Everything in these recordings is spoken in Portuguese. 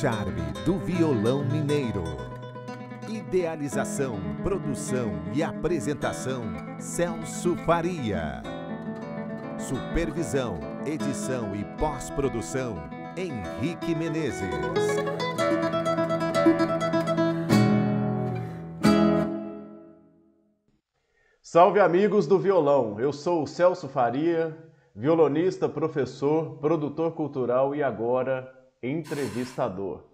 charme do violão mineiro. Idealização, produção e apresentação, Celso Faria. Supervisão, edição e pós-produção, Henrique Menezes. Salve amigos do violão, eu sou o Celso Faria, violonista, professor, produtor cultural e agora entrevistador.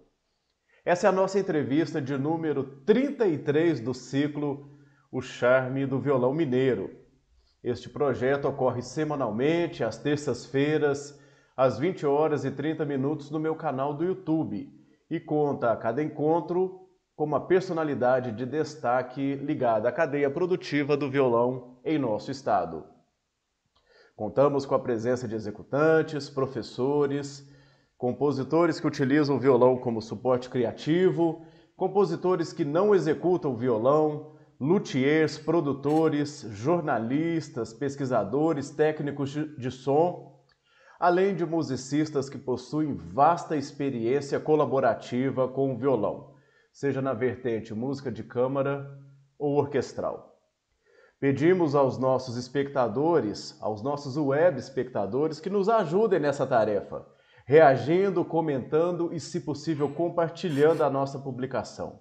Essa é a nossa entrevista de número 33 do ciclo O Charme do Violão Mineiro. Este projeto ocorre semanalmente, às terças-feiras, às 20 horas e 30 minutos no meu canal do YouTube e conta a cada encontro com uma personalidade de destaque ligada à cadeia produtiva do violão em nosso estado. Contamos com a presença de executantes, professores, compositores que utilizam o violão como suporte criativo, compositores que não executam o violão, luthiers, produtores, jornalistas, pesquisadores, técnicos de som, além de musicistas que possuem vasta experiência colaborativa com o violão, seja na vertente música de câmara ou orquestral. Pedimos aos nossos espectadores, aos nossos web espectadores, que nos ajudem nessa tarefa, reagindo, comentando e, se possível, compartilhando a nossa publicação.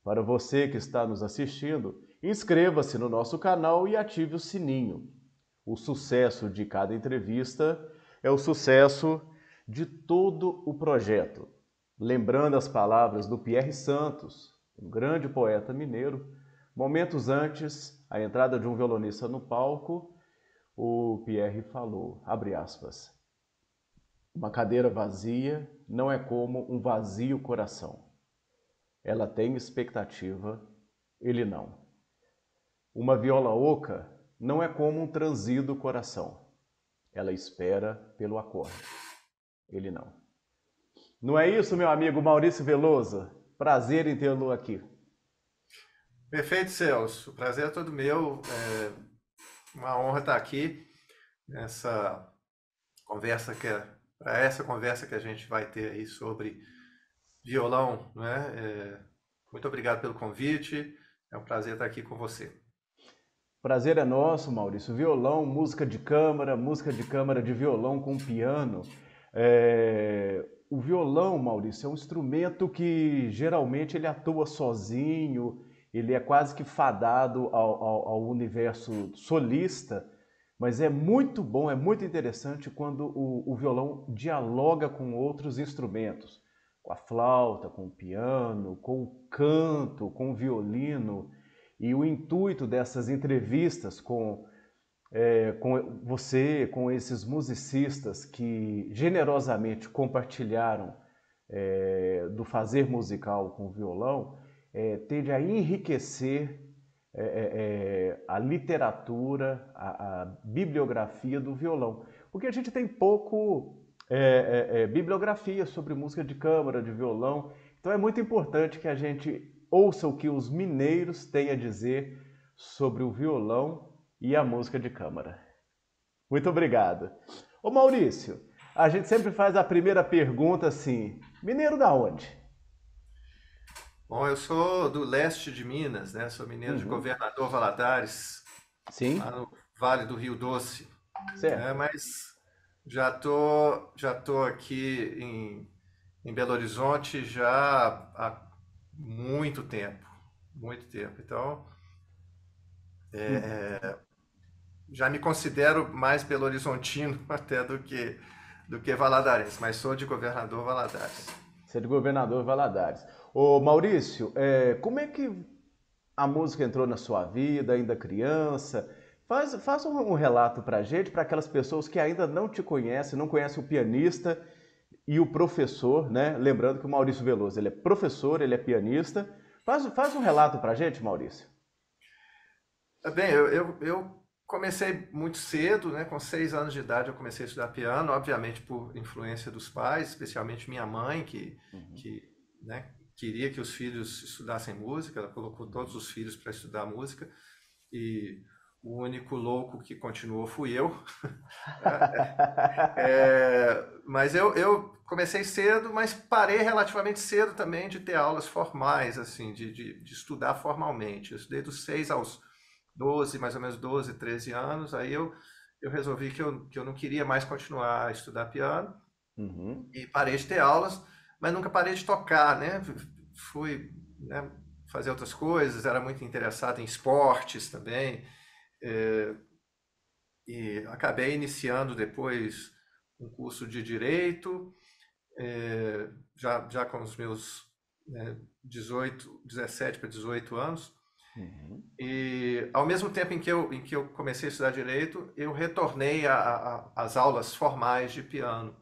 Para você que está nos assistindo, inscreva-se no nosso canal e ative o sininho. O sucesso de cada entrevista é o sucesso de todo o projeto. Lembrando as palavras do Pierre Santos, um grande poeta mineiro, momentos antes, a entrada de um violonista no palco, o Pierre falou, abre aspas, uma cadeira vazia não é como um vazio coração. Ela tem expectativa, ele não. Uma viola oca não é como um transido coração. Ela espera pelo acorde, ele não. Não é isso, meu amigo Maurício Veloso? Prazer em tê-lo aqui. Perfeito, Celso. O prazer é todo meu. É uma honra estar aqui nessa conversa para essa conversa que a gente vai ter aí sobre violão, né? Muito obrigado pelo convite. É um prazer estar aqui com você. Prazer é nosso, Maurício. Violão, música de câmara de violão com piano. O violão, Maurício, é um instrumento que geralmente ele atua sozinho, ele é quase que fadado ao universo solista, mas é muito bom, é muito interessante quando o violão dialoga com outros instrumentos, com a flauta, com o piano, com o canto, com o violino. E o intuito dessas entrevistas com você, com esses musicistas que generosamente compartilharam do fazer musical com o violão, tende a enriquecer a literatura, a bibliografia do violão. Porque a gente tem pouco bibliografia sobre música de câmara, de violão. Então é muito importante que a gente ouça o que os mineiros têm a dizer sobre o violão e a música de câmara. Muito obrigado. Ô Maurício, a gente sempre faz a primeira pergunta assim, mineiro da onde? Bom, eu sou do leste de Minas, né? Sou mineiro de Governador Valadares, Sim. lá no Vale do Rio Doce. Certo. Mas já tô aqui em Belo Horizonte já há muito tempo, muito tempo. Então, já me considero mais belo-horizontino até do que valadarense, mas sou de Governador Valadares. Você é de Governador Valadares. Ô Maurício, como é que a música entrou na sua vida, ainda criança? Faz um relato pra gente, para aquelas pessoas que ainda não te conhecem, não conhecem o pianista e o professor, né? Lembrando que o Maurício Veloso, ele é professor, ele é pianista. Faz um relato pra gente, Maurício. Bem, eu comecei muito cedo, né? Com 6 anos de idade eu comecei a estudar piano, obviamente por influência dos pais, especialmente minha mãe, que né, queria que os filhos estudassem música, ela colocou todos os filhos para estudar música, e O único louco que continuou fui eu. Mas eu comecei cedo, mas parei relativamente cedo também de ter aulas formais, assim, de estudar formalmente. Eu estudei dos 6 aos 12, mais ou menos 12, 13 anos. Aí eu resolvi que eu não queria mais continuar a estudar piano e parei de ter aulas, mas nunca parei de tocar, né? Fui, né, fazer outras coisas, era muito interessado em esportes também. E acabei iniciando depois um curso de Direito, já com os meus 17 para 18 anos. E ao mesmo tempo em que eu comecei a estudar Direito, eu retornei às aulas formais de piano,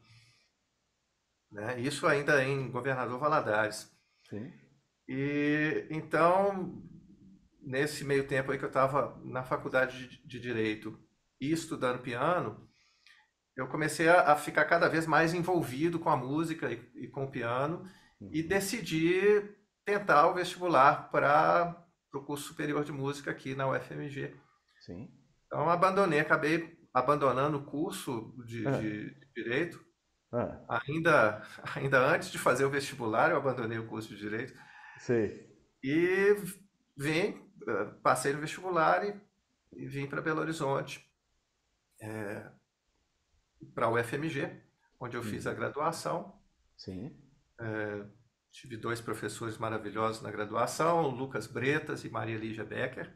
né? Isso ainda em Governador Valadares. Sim. E então, nesse meio tempo aí que eu estava na faculdade de Direito e estudando piano, eu comecei a ficar cada vez mais envolvido com a música e com o piano e decidi tentar o vestibular para o curso superior de música aqui na UFMG. Sim. Então, acabei abandonando o curso de Direito. Ainda antes de fazer o vestibular, eu abandonei o curso de Direito. Sei. E passei no vestibular e vim para Belo Horizonte, para a UFMG, onde eu fiz a graduação. Sim. Tive 2 professores maravilhosos na graduação, Lucas Bretas e Maria Lígia Becker.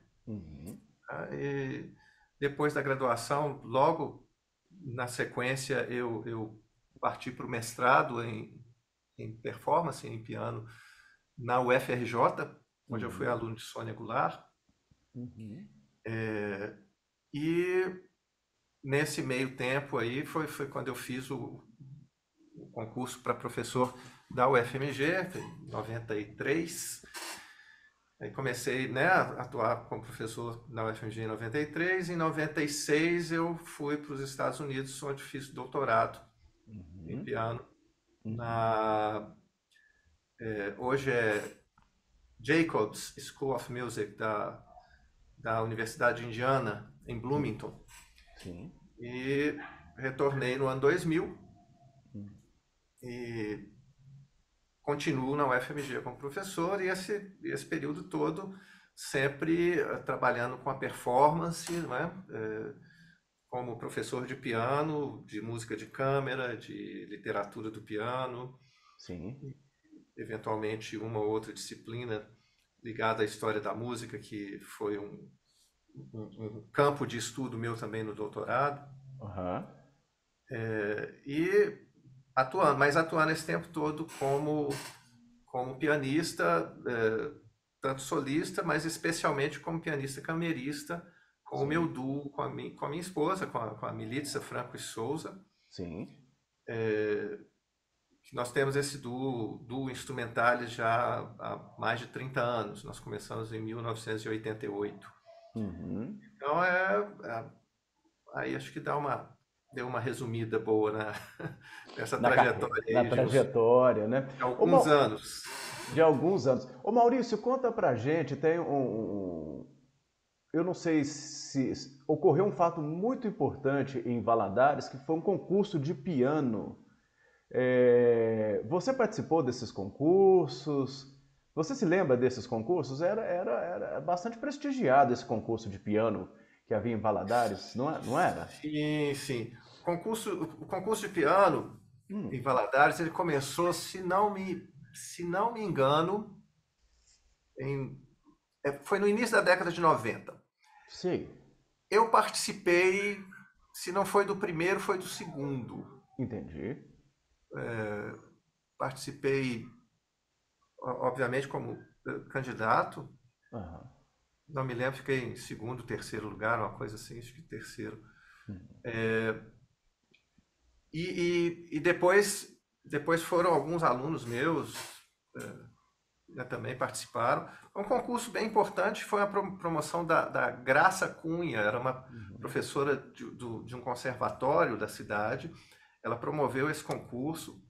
E depois da graduação, logo na sequência, eu parti para o mestrado em performance, em piano, na UFRJ, onde eu fui aluno de Sônia Goulart. E nesse meio tempo aí foi quando eu fiz o concurso para professor da UFMG, em 93. Aí comecei, né, a atuar como professor na UFMG em 93. Em 96 eu fui para os Estados Unidos, onde fiz doutorado em piano. Hoje é Jacobs School of Music da Universidade de Indiana, em Bloomington. Sim. E retornei no ano 2000 e continuo na UFMG como professor, e esse período todo sempre trabalhando com a performance, né? Como professor de piano, de música de câmara, de literatura do piano. Sim. Eventualmente uma ou outra disciplina ligada à história da música, que foi um campo de estudo meu também no doutorado. E atuando esse tempo todo como pianista, tanto solista, mas especialmente como pianista camerista, com o meu duo, com a minha esposa, com a Militza Franco e Souza. Sim. Nós temos esse duo instrumental já há mais de 30 anos. Nós começamos em 1988. Então, aí acho que deu uma resumida boa nessa trajetória aí. Na trajetória, né? De alguns anos. De alguns anos. Ô Maurício, conta pra gente, tem eu não sei se ocorreu um fato muito importante em Valadares, que foi um concurso de piano. Você participou desses concursos? Você se lembra desses concursos? Era bastante prestigiado esse concurso de piano que havia em Valadares, não era? Sim, sim. O concurso de piano em Valadares, ele começou, se não me engano, foi no início da década de 90. Sim. Eu participei, se não foi do primeiro, foi do segundo. Entendi. Participei, obviamente, como candidato. Não me lembro, fiquei em segundo, terceiro lugar, uma coisa assim, acho que terceiro. E depois foram alguns alunos meus, também participaram. Um concurso bem importante foi a promoção da Graça Cunha, era uma professora de um conservatório da cidade. Ela promoveu esse concurso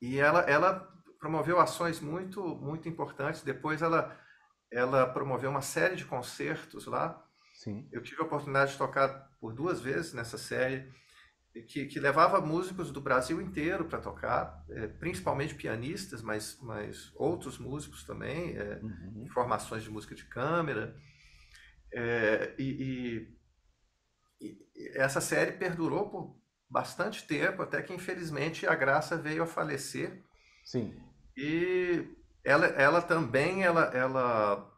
e ela promoveu ações muito, muito importantes. Depois ela promoveu uma série de concertos lá. Sim. Eu tive a oportunidade de tocar por 2 vezes nessa série, que levava músicos do Brasil inteiro para tocar, principalmente pianistas, mas outros músicos também, Uhum. formações de música de câmara. É, e essa série perdurou por bastante tempo, até que infelizmente a Graça veio a falecer. Sim. E ela também ela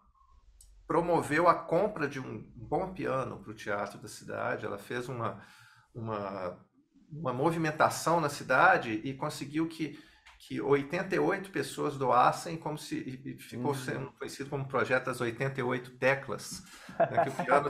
promoveu a compra de um bom piano para o teatro da cidade. Ela fez uma, uma movimentação na cidade e conseguiu que 88 pessoas doassem, como se e ficou sendo conhecido como projeto das 88 teclas, né? Que o piano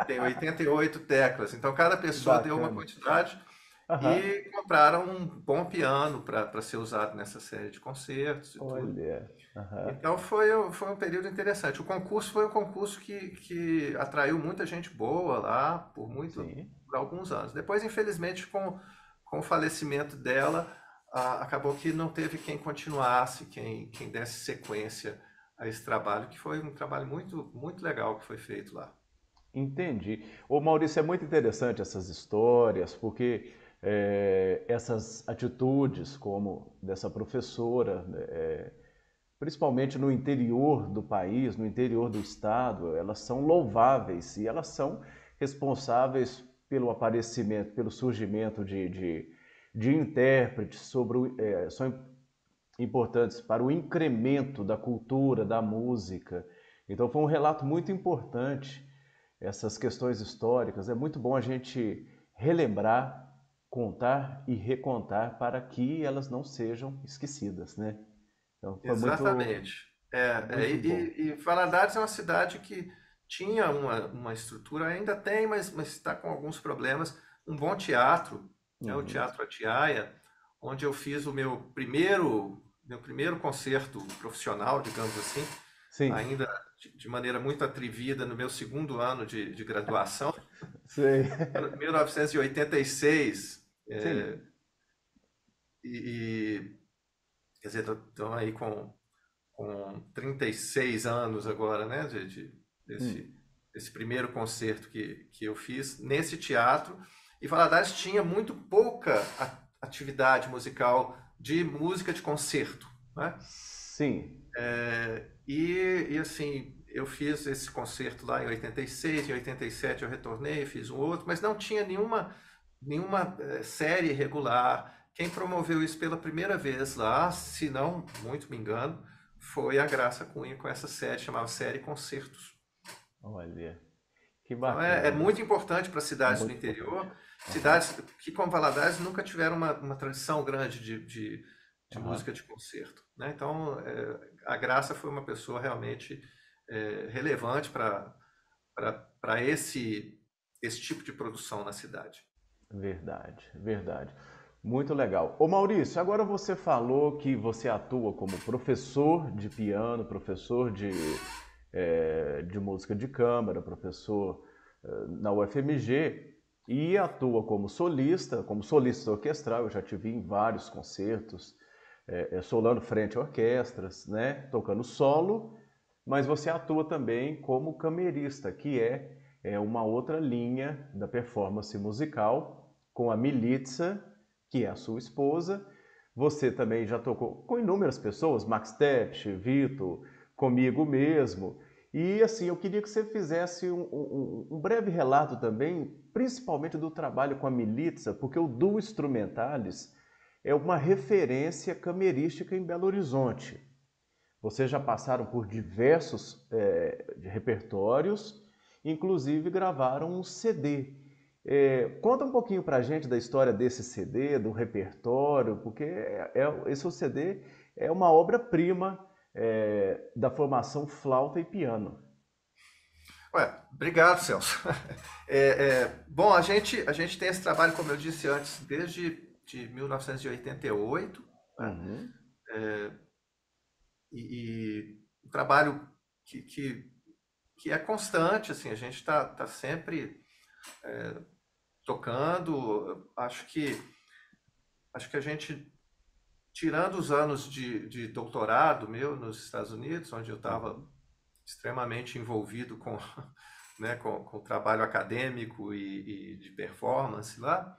tem 88 teclas, então cada Que pessoa deu uma bacana. quantidade Aham. e compraram um bom piano para ser usado nessa série de concertos e tudo. Olha. Aham. Então foi um período interessante. O concurso foi um concurso que atraiu muita gente boa lá Sim. por alguns anos. Depois, infelizmente, com o falecimento dela, acabou que não teve quem continuasse, quem desse sequência a esse trabalho, que foi um trabalho muito, muito legal que foi feito lá. Entendi. Ô Maurício, é muito interessante essas histórias, porque essas atitudes, como dessa professora, né, principalmente no interior do país, no interior do estado, elas são louváveis e elas são responsáveis pelo aparecimento, pelo surgimento de intérpretes são importantes para o incremento da cultura, da música. Então foi um relato muito importante, essas questões históricas. É muito bom a gente relembrar, contar e recontar para que elas não sejam esquecidas, né? Então foi muito, Exatamente. muito bom. E Valadares é uma cidade que tinha uma estrutura, ainda tem, mas está com alguns problemas. Um bom teatro, né, o Uhum. Teatro Atiaia, onde eu fiz o meu primeiro concerto profissional, digamos assim, Sim, ainda de maneira muito atrevida, no meu segundo ano de graduação, sei. em 1986. Sim. E, quer dizer, estamos aí com 36 anos agora, né, Hum. desse primeiro concerto que eu fiz nesse teatro. E Valadares tinha muito pouca atividade musical de música de concerto, né? Sim. E assim, eu fiz esse concerto lá em 86, em 87 eu retornei, fiz um outro, mas não tinha nenhuma série regular. Quem promoveu isso pela primeira vez lá, se não muito me engano, foi a Graça Cunha com essa série, chamava Série Concertos. Olha, que Então é bacana. muito importante para cidades do Muito importante. interior, Aham, cidades que, como Valadares, nunca tiveram uma tradição grande de aham. música de concerto, né? Então, a Graça foi uma pessoa realmente relevante para esse tipo de produção na cidade. Verdade, verdade. Muito legal. Ô Maurício, agora você falou que você atua como professor de piano, professor de música de câmara, professor na UFMG e atua como solista orquestral. Eu já te vi em vários concertos, solando frente a orquestras, né, tocando solo, mas você atua também como camerista, que é uma outra linha da performance musical, com a Militza, que é a sua esposa. Você também já tocou com inúmeras pessoas, Max Tech, Vitor, comigo mesmo. E assim, eu queria que você fizesse um breve relato também, principalmente do trabalho com a Militza, porque o Duo Instrumentalis é uma referência camerística em Belo Horizonte. Vocês já passaram por diversos repertórios, inclusive gravaram um CD. Conta um pouquinho pra gente da história desse CD, do repertório, porque esse CD é uma obra-prima da formação flauta e piano. Ué, obrigado, Celso. Bom, a gente tem esse trabalho, como eu disse antes, desde 1988, né? Uhum. E um trabalho que é constante, assim, a gente está sempre tocando. Acho que a gente, tirando os anos de doutorado meu nos Estados Unidos, onde eu estava Uhum. extremamente envolvido com né, com o trabalho acadêmico e de performance lá,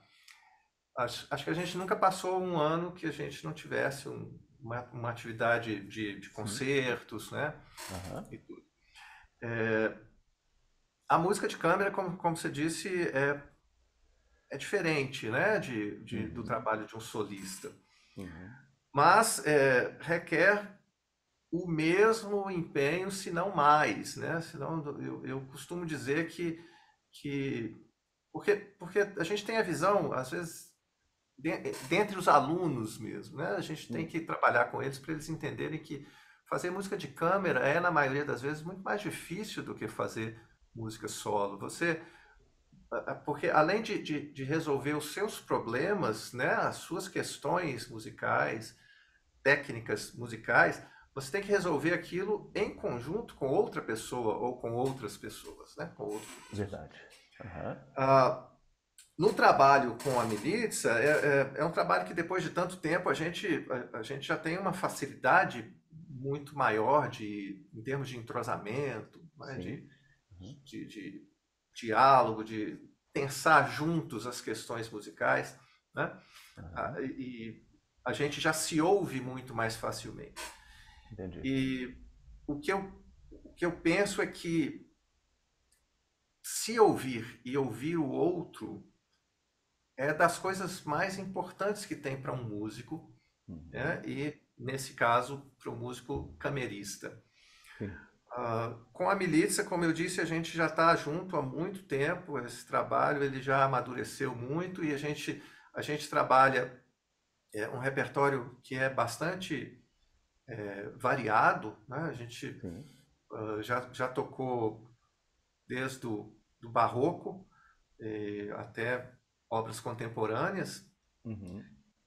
acho que a gente nunca passou um ano que a gente não tivesse uma atividade de concertos, né? Aham. E tudo. A música de câmera, como você disse, é diferente, né, do trabalho de um solista. Uhum. Mas requer o mesmo empenho, se não mais, né? Senão, eu costumo dizer que porque a gente tem a visão, às vezes, dentre os alunos mesmo, né? A gente tem que trabalhar com eles para eles entenderem que fazer música de câmera é, na maioria das vezes, muito mais difícil do que fazer música solo. Porque além de resolver os seus problemas, né, as suas questões musicais, técnicas musicais, você tem que resolver aquilo em conjunto com outra pessoa ou com outras pessoas, né? Com outros. Verdade. Aham. No trabalho com a Militza, é um trabalho que depois de tanto tempo a gente já tem uma facilidade muito maior em termos de entrosamento, né? Sim. De diálogo, de pensar juntos as questões musicais, né? E a gente já se ouve muito mais facilmente. Entendi. E o que eu penso é que se ouvir e ouvir o outro é das coisas mais importantes que tem para um músico, né? E, nesse caso, para um músico camerista. Sim. Com a Militza, como eu disse, a gente já está junto há muito tempo, esse trabalho ele já amadureceu muito e a gente trabalha um repertório que é bastante variado, né? A gente já tocou desde do barroco até obras contemporâneas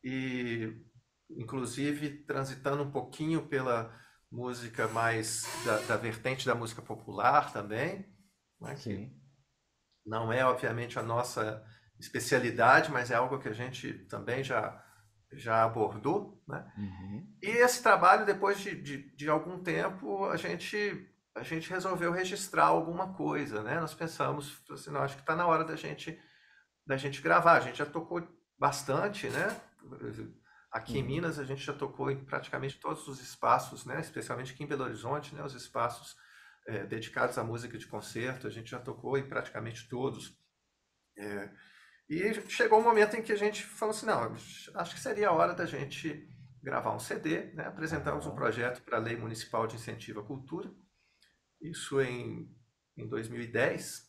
e inclusive transitando um pouquinho pela música mais da vertente da música popular também, né? Que não é obviamente a nossa especialidade, mas é algo que a gente também já abordou, né? E esse trabalho, depois de algum tempo, a gente resolveu registrar alguma coisa, né? Nós pensamos, assim, não, acho que está na hora da gente gravar. A gente já tocou bastante, né? Aqui em Minas a gente já tocou em praticamente todos os espaços, né? Especialmente aqui em Belo Horizonte, né? Os espaços dedicados à música de concerto, a gente já tocou em praticamente todos. E chegou um momento em que a gente falou assim, não, acho que seria a hora da gente gravar um CD, né? Apresentamos um projeto para a Lei Municipal de Incentivo à Cultura, isso em 2010.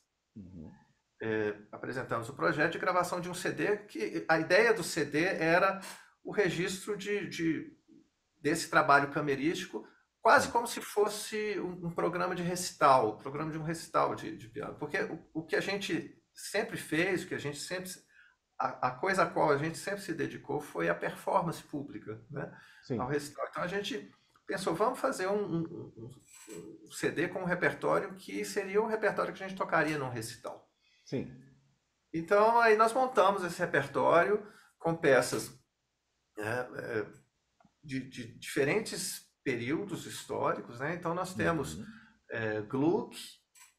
Apresentamos o projeto de gravação de um CD, que a ideia do CD era o registro desse trabalho camerístico, quase como se fosse um programa de recital, programa de um recital de piano. Porque o que a gente sempre fez, o que a gente sempre... A coisa a qual a gente sempre se dedicou foi a performance pública, né? Ao recital. Então a gente pensou, vamos fazer um CD com um repertório que seria um repertório que a gente tocaria num recital. Sim. Então aí nós montamos esse repertório com peças de diferentes períodos históricos, né? Então nós temos Gluck,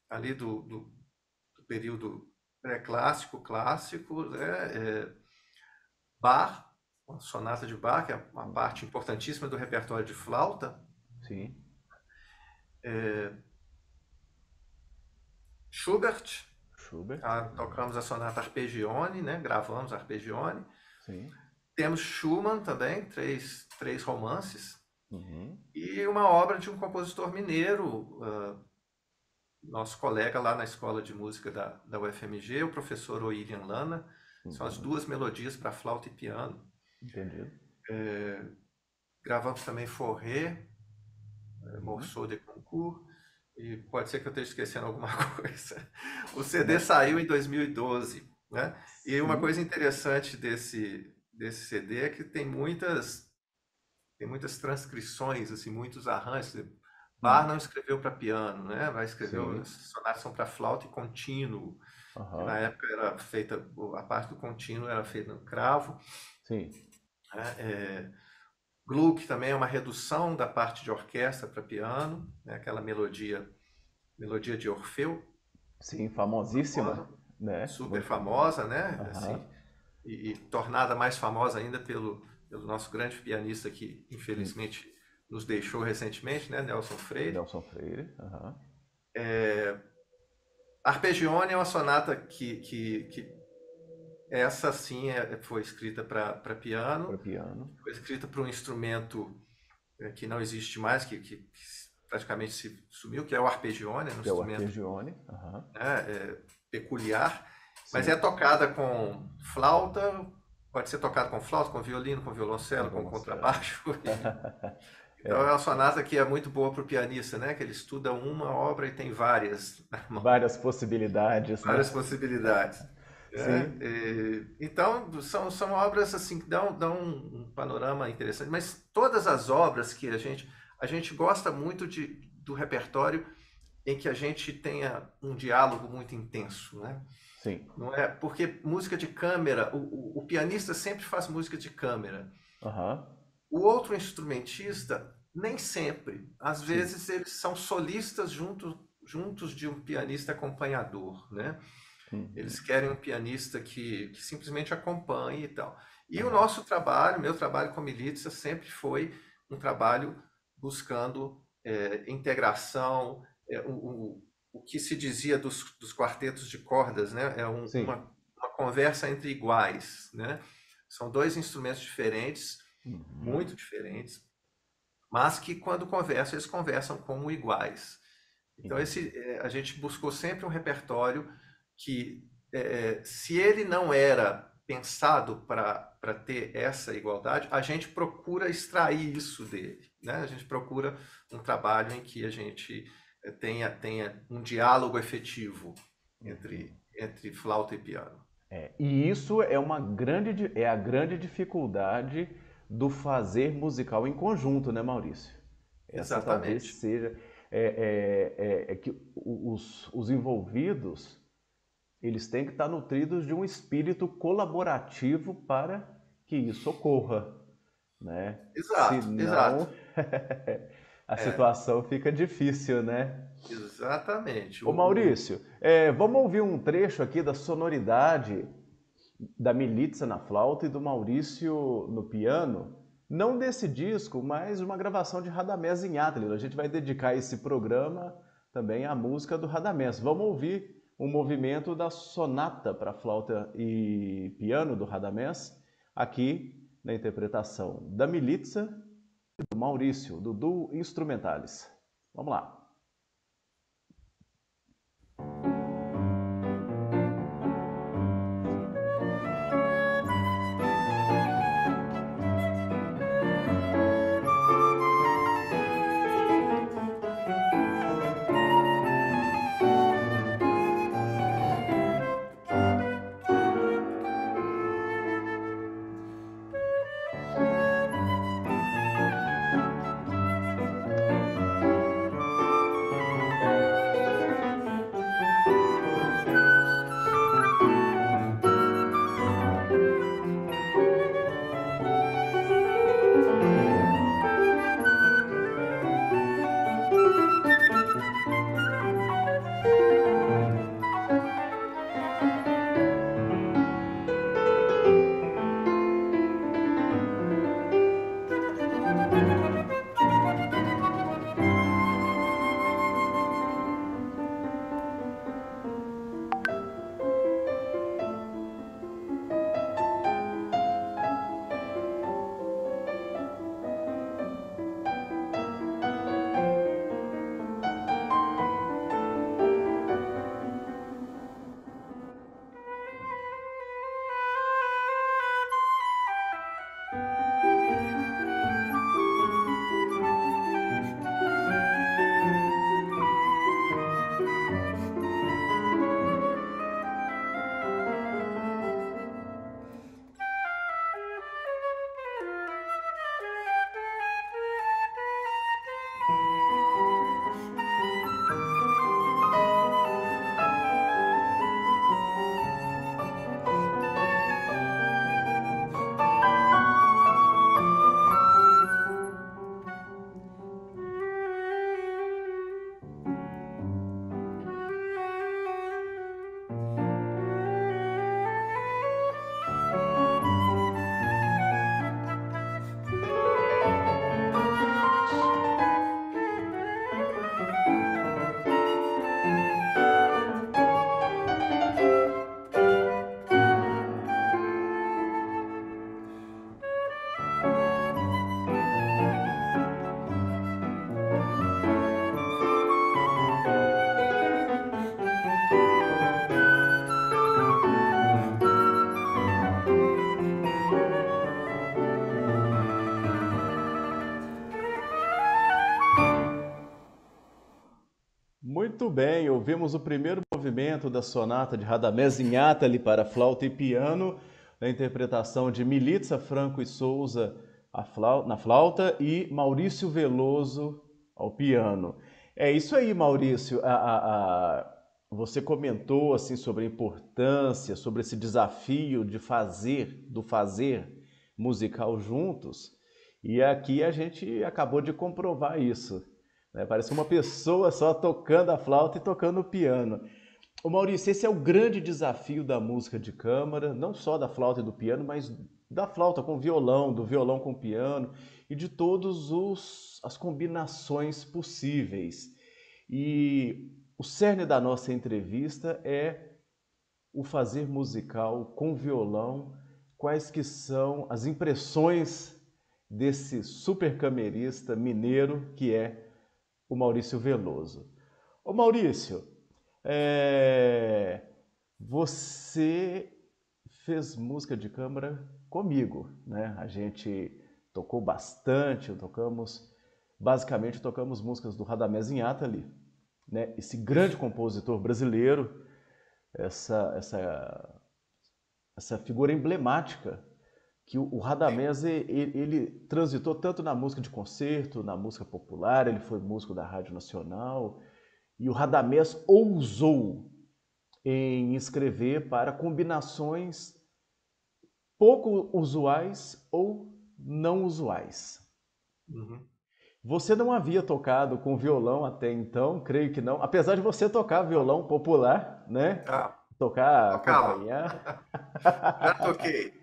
ali do período pré-clássico, clássico, né? Bach, a sonata de Bach, que é uma parte importantíssima do repertório de flauta. Sim. Schubert. Schubert. Tocamos a sonata Arpegione, né? Gravamos Arpegione. Sim. Temos Schumann também, três romances. E uma obra de um compositor mineiro, nosso colega lá na Escola de Música da UFMG, o professor William Lana. São as duas melodias para flauta e piano. Entendido. Gravamos também Fauré, Morceau de Concours, e pode ser que eu esteja esquecendo alguma coisa. O CD saiu em 2012, né? E uma coisa interessante desse CD é que tem muitas transcrições, assim, muitos arranjos. Bach não escreveu para piano, né? Vai escrever sonatas para flauta e contínuo. Que na época era feita, a parte do contínuo era feita no cravo. Sim. Gluck também é uma redução da parte de orquestra para piano, né? Aquela melodia de Orfeu. Sim, famosíssima, famosa, né? super famosa, né? Aham. Assim, e tornada mais famosa ainda pelo nosso grande pianista que Hum, infelizmente nos deixou recentemente, né? Nelson Freire. Nelson Freire. Aham. Arpegione é uma sonata que essa sim foi escrita para Para piano, piano. foi escrita para um instrumento que não existe mais, que praticamente se sumiu, que é o arpegione, é um Que é o instrumento, arpegione. Aham. né, peculiar, mas é Sim, tocada com flauta, pode ser tocada com flauta, com violino, com com violoncelo, com violoncelo. contrabaixo. Então é É, uma sonata que é muito boa para o pianista, né? Que ele estuda uma obra e tem várias na mão, várias possibilidades, várias né? possibilidades. Né? Sim. Então são obras assim que dão um panorama interessante, mas todas as obras que a gente gosta muito do repertório em que a gente tenha um diálogo muito intenso, né? Sim. Não é? Porque música de câmera, o pianista sempre faz música de câmera. Aham. O outro instrumentista, nem sempre. Às Sim. vezes eles são solistas juntos de um pianista acompanhador, né? Eles Uhum. querem um pianista que simplesmente acompanhe e tal. E o Aham. nosso trabalho, meu trabalho com Militza, sempre foi um trabalho buscando integração, o que se dizia dos quartetos de cordas, né? É Sim. uma conversa entre iguais, né? São dois instrumentos diferentes, Uhum. muito diferentes, mas que quando conversam, eles conversam como iguais. Então, Entendi. a gente buscou sempre um repertório que, se ele não era pensado para ter essa igualdade, a gente procura extrair isso dele. Né? A gente procura um trabalho em que a gente tenha um diálogo efetivo Uhum. entre flauta e piano. E isso é é a grande dificuldade do fazer musical em conjunto, né, Maurício? Essa talvez Exatamente. seja é que os envolvidos eles têm que estar nutridos de um espírito colaborativo para que isso ocorra, né? Exato, exato. Senão a É, situação fica difícil, né? exatamente. Ô Maurício, vamos ouvir um trecho aqui da sonoridade da Militza na flauta e do Maurício no piano. Não desse disco, mas uma gravação de Radamés em Atlas. A gente vai dedicar esse programa também à música do Radamés. Vamos ouvir um movimento da sonata para flauta e piano do Radamés aqui na interpretação da Militza e do Maurício, do Duo Instrumentalis. Vamos lá. Muito bem, ouvimos o primeiro movimento da sonata de Radamés Inhatali para flauta e piano, na interpretação de Militza Franco e Souza na flauta e Maurício Veloso ao piano. É isso aí, Maurício. Você comentou assim sobre a importância, sobre esse desafio do fazer musical juntos, e aqui a gente acabou de comprovar isso, né? Parece uma pessoa só tocando a flauta e tocando o piano. Ô Maurício, esse é o grande desafio da música de câmara, não só da flauta e do piano, mas da flauta com violão, do violão com piano e de todas as combinações possíveis. E o cerne da nossa entrevista é o fazer musical com violão, quais que são as impressões desse super camerista mineiro que é o Maurício Veloso. Ô Maurício, você fez música de câmara comigo, né? A gente tocou bastante, basicamente tocamos músicas do Radamés Inhatali, né? Esse grande compositor brasileiro, essa figura emblemática que o Radamés ele transitou tanto na música de concerto, na música popular, ele foi músico da Rádio Nacional, e o Radamés ousou em escrever para combinações pouco usuais ou não usuais. Uhum. Você não havia tocado com violão até então, creio que não, apesar de você tocar violão popular, né? Tocar, Tocava. acompanhar. Já toquei.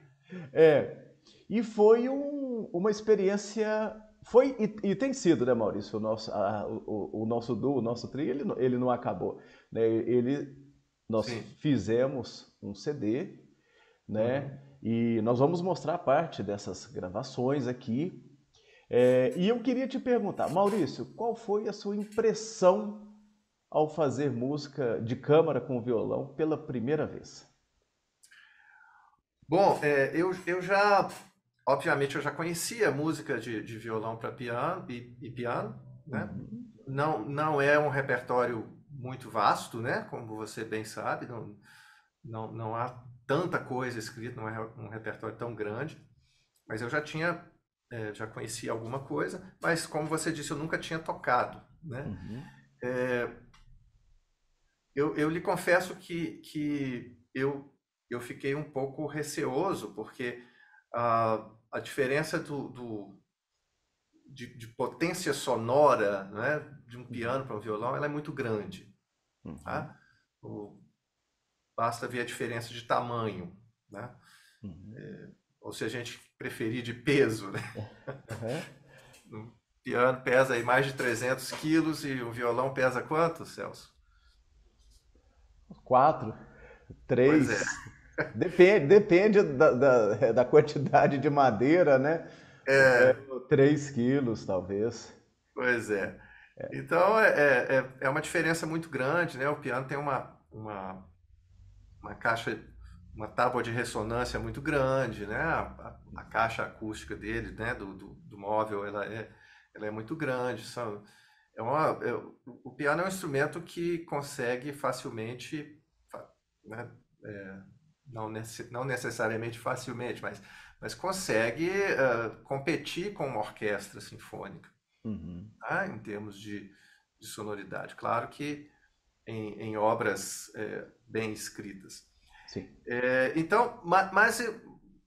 E foi uma experiência, foi e tem sido, né, Maurício, o nosso duo, o nosso trio, ele não acabou, né? Nós Sim. fizemos um CD, né? E nós vamos mostrar parte dessas gravações aqui. E eu queria te perguntar, Maurício, qual foi a sua impressão ao fazer música de câmara com violão pela primeira vez? Bom, obviamente, eu já conhecia música de violão para piano e piano, né? Não é um repertório muito vasto, né? Como você bem sabe, não há tanta coisa escrita, não é um repertório tão grande, mas eu já conhecia alguma coisa, mas como você disse, eu nunca tinha tocado, né? Eu lhe confesso que eu fiquei um pouco receoso, porque a diferença de potência sonora, né, de um piano para um violão, ela é muito grande. Tá? Basta ver a diferença de tamanho, né? Ou se a gente preferir de peso, né? O piano pesa aí mais de 300 quilos e o violão pesa quanto, Celso? 4, Pois 3. Depende da quantidade de madeira, né? 3 quilos, talvez. Pois é. Então, é uma diferença muito grande, né? O piano tem uma caixa, uma tábua de ressonância muito grande, né? A caixa acústica dele, né? Do móvel, ela é muito grande. O piano é um instrumento que consegue facilmente, né? Não necessariamente facilmente, mas consegue competir com uma orquestra sinfônica, tá? Em termos de sonoridade. Claro que em obras bem escritas. Sim. Então, mas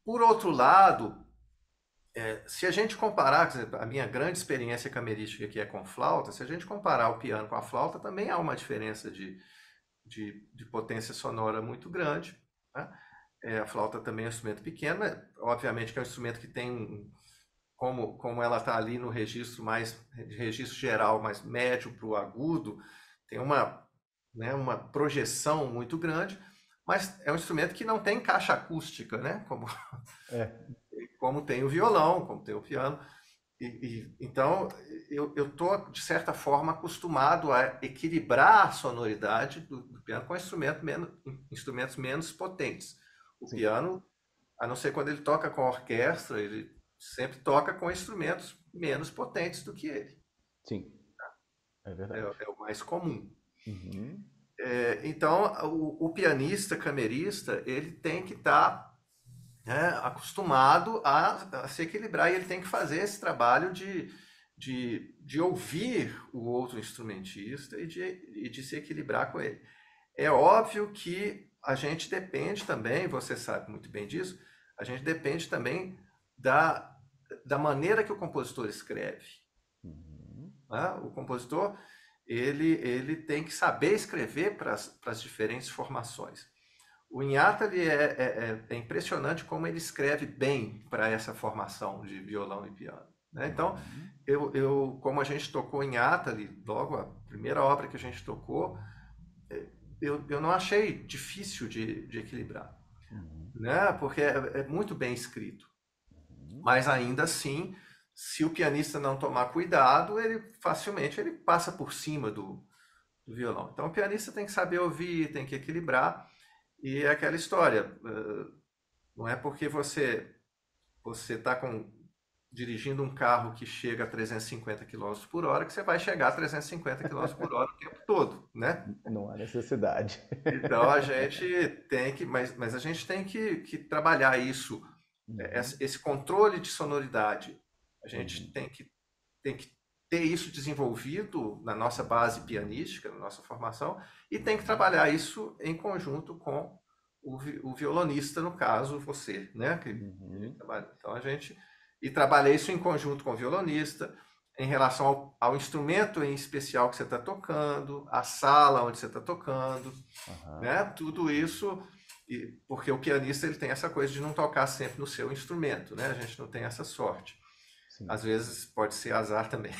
por outro lado, se a gente comparar, por exemplo, a minha grande experiência camerística que é com flauta, se a gente comparar o piano com a flauta, também há uma diferença de potência sonora muito grande, né? A flauta também é um instrumento pequeno, mas obviamente que é um instrumento que tem, como ela está ali no registro registro geral, mais médio para o agudo, tem uma projeção muito grande, mas é um instrumento que não tem caixa acústica, né? Como tem o violão, como tem o piano. Então, eu estou, de certa forma, acostumado a equilibrar a sonoridade do piano com instrumentos menos potentes. O piano, a não ser quando ele toca com orquestra, ele sempre toca com instrumentos menos potentes do que ele. Sim, é verdade. É o mais comum. Uhum. Então, o pianista camerista, ele tem que estar, né, acostumado a se equilibrar, e ele tem que fazer esse trabalho de ouvir o outro instrumentista e de se equilibrar com ele. É óbvio que a gente depende também, você sabe muito bem disso, a gente depende também da maneira que o compositor escreve. Uhum. Né? O compositor, ele tem que saber escrever para as diferentes formações. O Iñárritu é impressionante como ele escreve bem para essa formação de violão e piano. Né? Então, como a gente tocou em Iñárritu, logo a primeira obra que a gente tocou, eu não achei difícil de equilibrar, né? Porque é muito bem escrito. Mas ainda assim, se o pianista não tomar cuidado, ele facilmente passa por cima do violão. Então o pianista tem que saber ouvir, tem que equilibrar, e é aquela história, não é porque você está dirigindo um carro que chega a 350 km por hora que você vai chegar a 350 km por hora o tempo todo, né? Não há necessidade. Então a gente tem que, mas a gente tem que trabalhar isso, esse controle de sonoridade. A gente tem que ter isso desenvolvido na nossa base pianística, na nossa formação, e tem que trabalhar isso em conjunto com o violonista, no caso, você, né? Então e trabalhar isso em conjunto com o violonista, em relação ao instrumento em especial que você está tocando, a sala onde você está tocando, né? Tudo isso, porque o pianista ele tem essa coisa de não tocar sempre no seu instrumento, né? A gente não tem essa sorte. Sim. Às vezes pode ser azar também.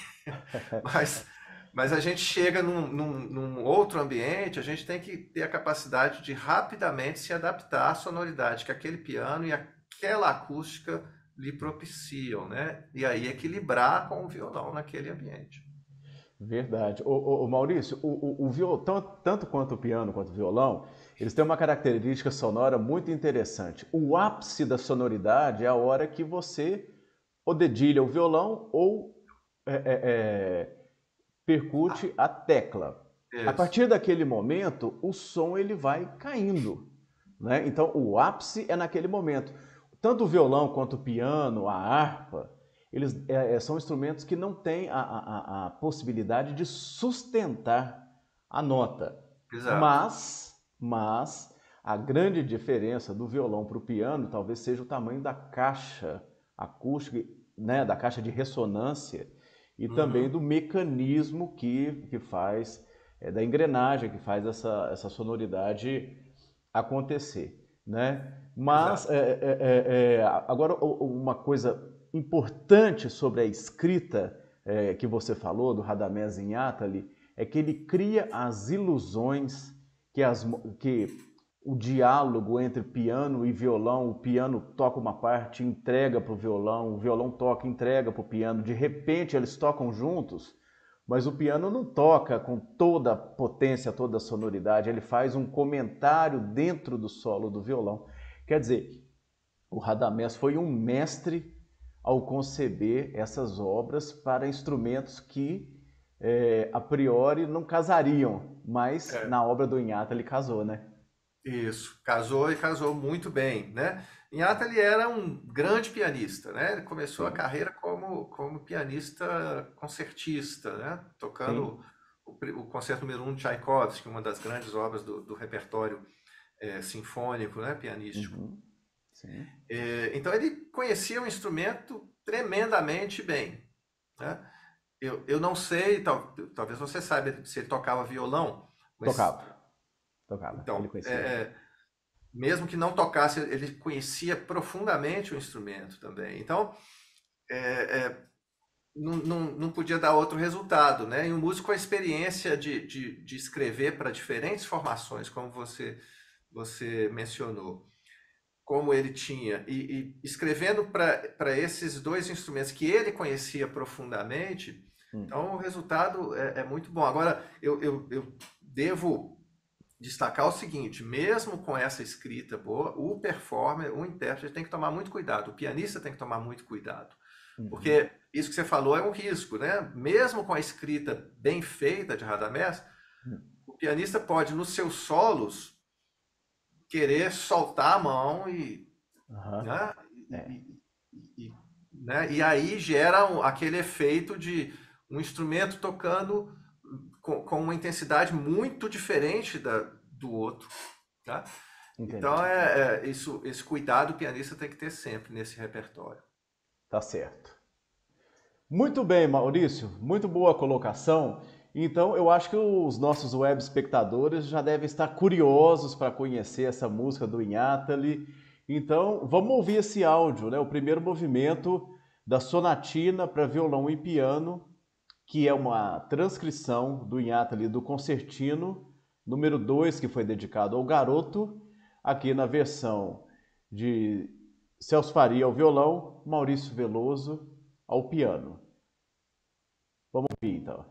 mas a gente chega num outro ambiente, a gente tem que ter a capacidade de rapidamente se adaptar à sonoridade que aquele piano e aquela acústica lhe propiciam, né? E aí equilibrar com o violão naquele ambiente. Verdade. O Maurício, o violão, tanto quanto o piano quanto o violão, eles têm uma característica sonora muito interessante. O ápice da sonoridade é a hora que você ou dedilha o violão ou percute a tecla. Isso. A partir daquele momento, o som ele vai caindo, né? Então, o ápice é naquele momento. Tanto o violão quanto o piano, a harpa, eles são instrumentos que não têm a possibilidade de sustentar a nota. Exato. Mas a grande diferença do violão para o piano talvez seja o tamanho da caixa acústica, né, da caixa de ressonância e também do mecanismo que faz, da engrenagem que faz essa sonoridade acontecer, né? Mas agora uma coisa importante sobre a escrita que você falou do Radamés Iñárritu é que ele cria as ilusões que o diálogo entre piano e violão, o piano toca uma parte, entrega para o violão toca, entrega para o piano, de repente eles tocam juntos, mas o piano não toca com toda a potência, toda a sonoridade, ele faz um comentário dentro do solo do violão. Quer dizer, o Radamés foi um mestre ao conceber essas obras para instrumentos que a priori não casariam, mas na obra do Iñárritu ele casou, né? Isso, casou e casou muito bem, né? Iñárritu ele era um grande pianista, né? Ele começou a carreira como pianista concertista, né? Tocando o Concerto número 1 de Tchaikovsky, uma das grandes obras do repertório sinfônico, né? Pianístico. Sim. Então ele conhecia o instrumento tremendamente bem, né? Eu não sei, talvez você saiba se ele tocava violão. Mas... Tocava. Então, mesmo que não tocasse, ele conhecia profundamente o instrumento também. Então, não podia dar outro resultado, né? E o músico com a experiência de escrever para diferentes formações, como você mencionou, como ele tinha, e escrevendo para esses dois instrumentos que ele conhecia profundamente, então o resultado é muito bom. Agora, eu devo destacar o seguinte, mesmo com essa escrita boa, o performer, o intérprete tem que tomar muito cuidado, o pianista tem que tomar muito cuidado, porque isso que você falou é um risco, né? Mesmo com a escrita bem feita de Radamés, o pianista pode, nos seus solos, querer soltar a mão Aham. né? É. Né? E aí gera aquele efeito de um instrumento tocando com uma intensidade muito diferente do outro. Tá? Entendi. Então, esse cuidado o pianista tem que ter sempre nesse repertório. Tá certo. Muito bem, Maurício. Muito boa colocação. Então, eu acho que os nossos web espectadores já devem estar curiosos para conhecer essa música do Inátali. Então, vamos ouvir esse áudio, né? O primeiro movimento da sonatina para violão e piano, que é uma transcrição do Inátali do Concertino número 2, que foi dedicado ao garoto, aqui na versão de Celso Faria ao violão, Maurício Veloso ao piano. Vamos ouvir então.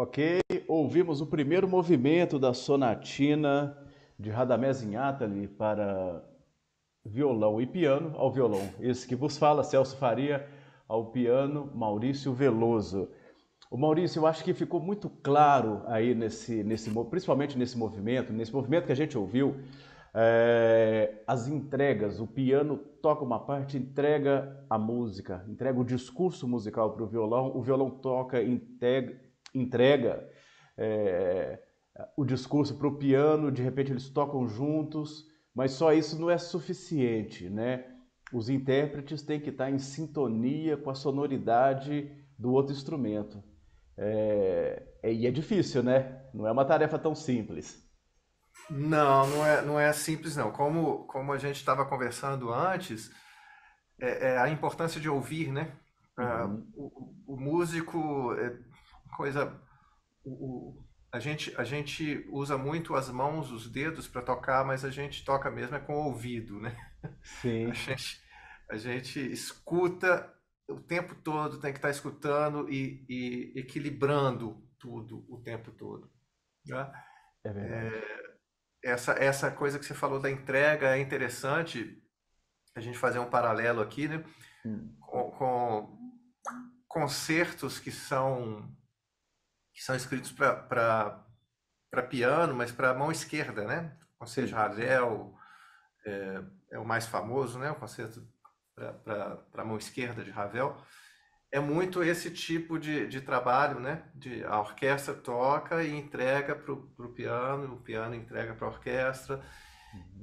Ok, ouvimos o primeiro movimento da sonatina de Radamés Inátali para violão e piano. Ao violão, esse que vos fala, Celso Faria; ao piano, Maurício Veloso. O Maurício, eu acho que ficou muito claro aí principalmente nesse movimento que a gente ouviu, as entregas. O piano toca uma parte, entrega a música, entrega o discurso musical para o violão toca, entrega é, o discurso para o piano, de repente eles tocam juntos, mas só isso não é suficiente, né? Os intérpretes têm que estar em sintonia com a sonoridade do outro instrumento. E é difícil, né? Não é uma tarefa tão simples. Não, não é simples não. Como a gente estava conversando antes, é a importância de ouvir, né? Uhum. O músico é coisa. A gente usa muito as mãos, os dedos para tocar, mas a gente toca mesmo é com o ouvido, né? A Sim, gente, a gente escuta o tempo todo, tem que estar escutando e equilibrando tudo o tempo todo, né? é verdade. Essa coisa que você falou da entrega é interessante a gente fazer um paralelo aqui, né? Hum. Com concertos que são escritos para piano, mas para mão esquerda, né? O concerto de Sim, Ravel é o mais famoso, né? O concerto para mão esquerda de Ravel. É muito esse tipo de trabalho, né? A orquestra toca e entrega para o piano entrega para a orquestra.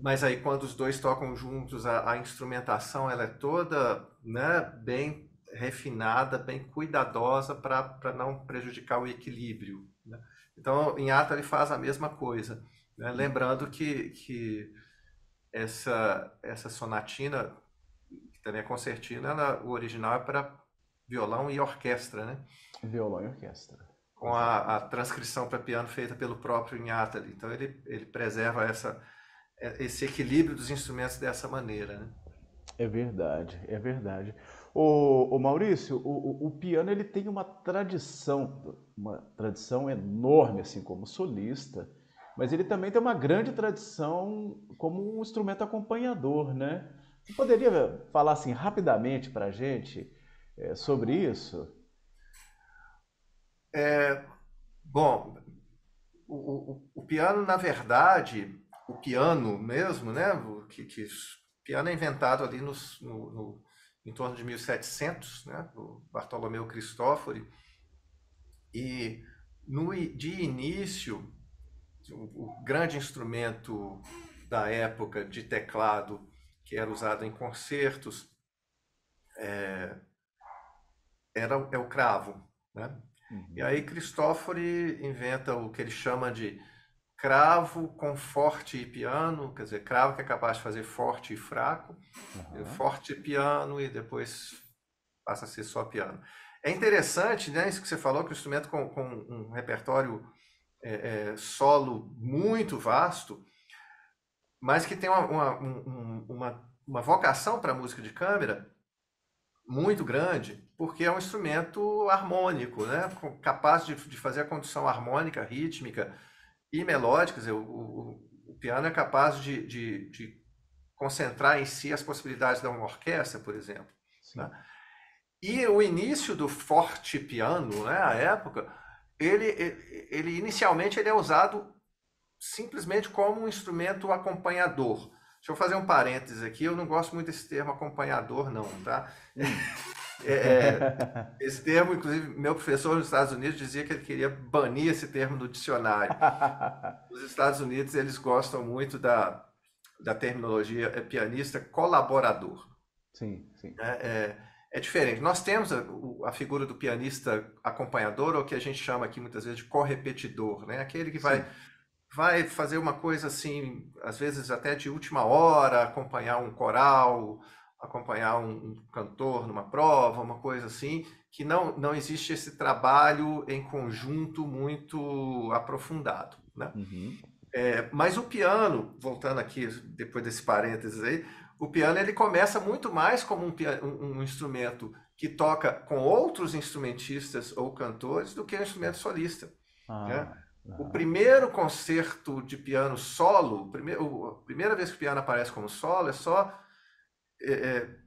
Mas aí quando os dois tocam juntos, a instrumentação ela é toda, né, bem refinada, bem cuidadosa para não prejudicar o equilíbrio, né? Então, em Ata ele faz a mesma coisa, né? Lembrando que essa sonatina, que também é concertina, o original é para violão e orquestra, né? violão e orquestra. Com a transcrição para piano feita pelo próprio Inátali. Então ele preserva esse equilíbrio dos instrumentos dessa maneira, né? É verdade, é verdade. O Maurício, o piano ele tem uma tradição enorme assim como solista, mas ele também tem uma grande tradição como um instrumento acompanhador, né? Você poderia falar assim rapidamente para a gente sobre isso? Bom, o piano, na verdade, o piano mesmo, né? O piano é inventado ali em torno de 1700, né? O Bartolomeu Cristofori. E de início, o grande instrumento da época de teclado que era usado em concertos é o cravo, né? E aí Uhum. Cristofori inventa o que ele chama de cravo com forte e piano, quer dizer, cravo que é capaz de fazer forte e fraco, Aham. forte e piano e depois passa a ser só piano. É interessante, né, isso que você falou, que o instrumento com um repertório solo muito vasto, mas que tem uma vocação para música de câmara muito grande, porque é um instrumento harmônico, né? Capaz de fazer a condução harmônica, rítmica e melódica. Quer dizer, o piano é capaz de concentrar em si as possibilidades de uma orquestra, por exemplo, né? Sim. E o início do forte piano, né, a época, ele inicialmente ele é usado simplesmente como um instrumento acompanhador. Deixa eu fazer um parênteses aqui, eu não gosto muito desse termo acompanhador, não, tá? Hum. Esse termo, inclusive, meu professor nos Estados Unidos dizia que ele queria banir esse termo do dicionário. Nos Estados Unidos, eles gostam muito da terminologia pianista colaborador. Sim, sim. É diferente. Nós temos a figura do pianista acompanhador, ou que a gente chama aqui muitas vezes de correpetidor, né? Aquele que Sim. vai fazer uma coisa assim, às vezes até de última hora, acompanhar um coral, acompanhar um cantor numa prova, uma coisa assim, que não existe esse trabalho em conjunto muito aprofundado, né? Uhum. Mas o piano, voltando aqui depois desse parênteses aí, o piano ele começa muito mais como um instrumento que toca com outros instrumentistas ou cantores do que um instrumento solista. né? Ah, O aham. primeiro concerto de piano solo, a primeira vez que o piano aparece como solo, é só.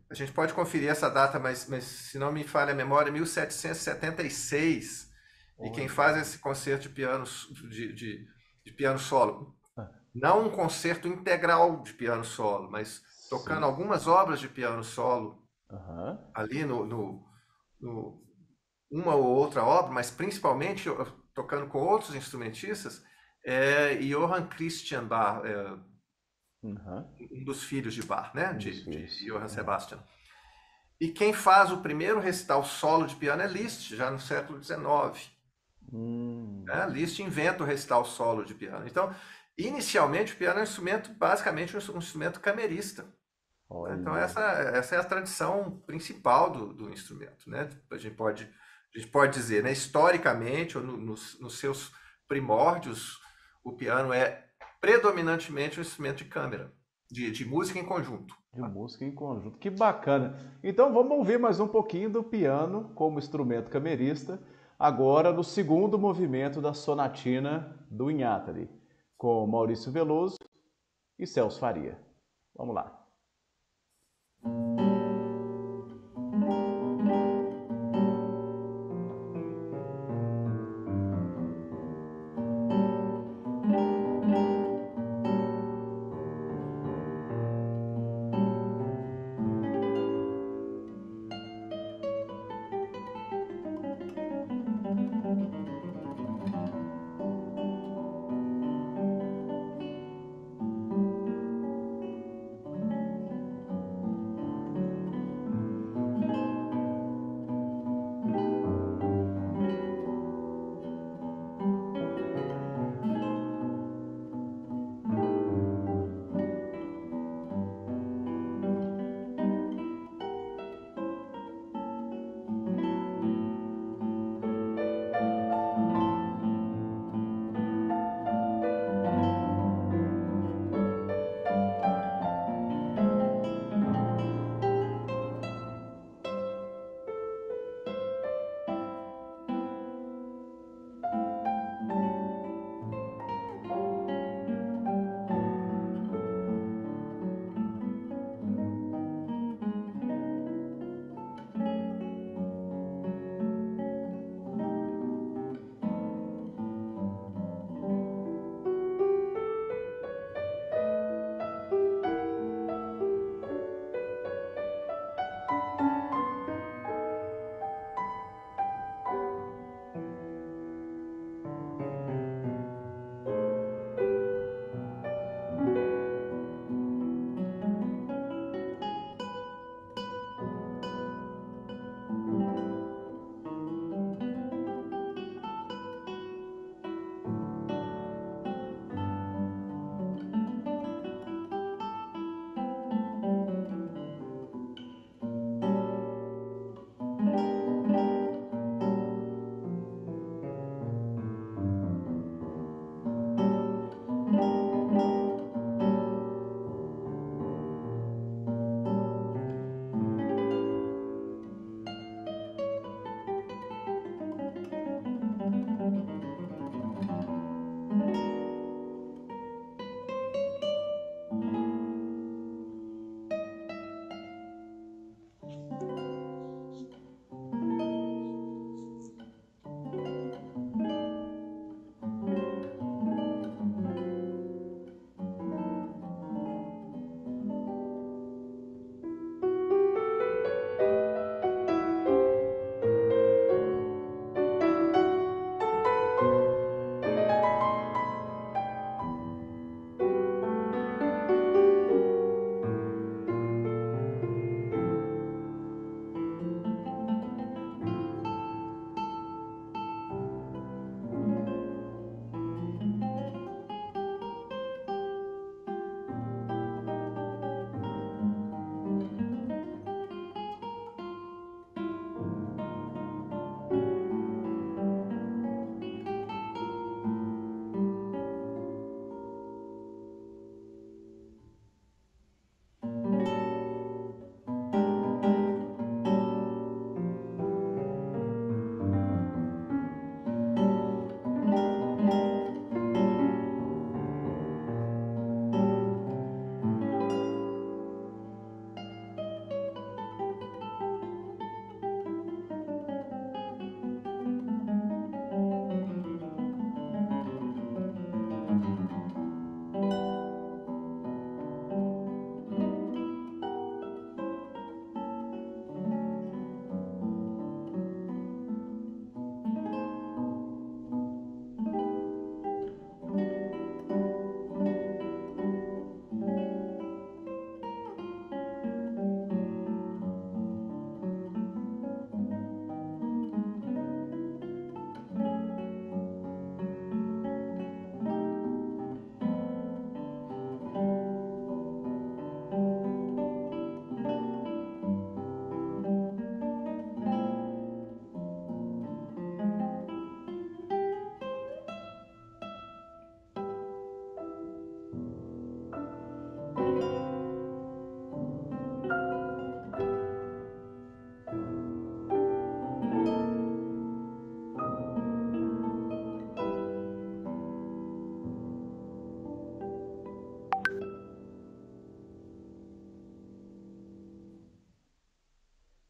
A gente pode conferir essa data, mas se não me falha a memória, 1776. E quem Olha. faz esse concerto de piano, de piano solo, Ah, não um concerto integral de piano solo, mas tocando sim. algumas obras de piano solo Aham. ali no uma ou outra obra, mas principalmente tocando com outros instrumentistas, é Johann Christian Bach, Aham. um dos filhos de Bach, né? Um dos De filhos. Johann Aham. Sebastian. E quem faz o primeiro recital solo de piano é Liszt, já no século XIX. Né? Hum. Liszt inventa o recital solo de piano. Então, inicialmente, o piano é um instrumento, basicamente, um instrumento camerista. Né? Então, Olha. essa é a tradição principal do instrumento. Né? A gente pode dizer, né? Historicamente, ou nos seus primórdios, o piano é predominantemente um instrumento de câmara, de música em conjunto. De música em conjunto. Que bacana. Então vamos ouvir mais um pouquinho do piano como instrumento camerista, agora no segundo movimento da sonatina do Inhátali, com Maurício Veloso e Celso Faria. Vamos lá.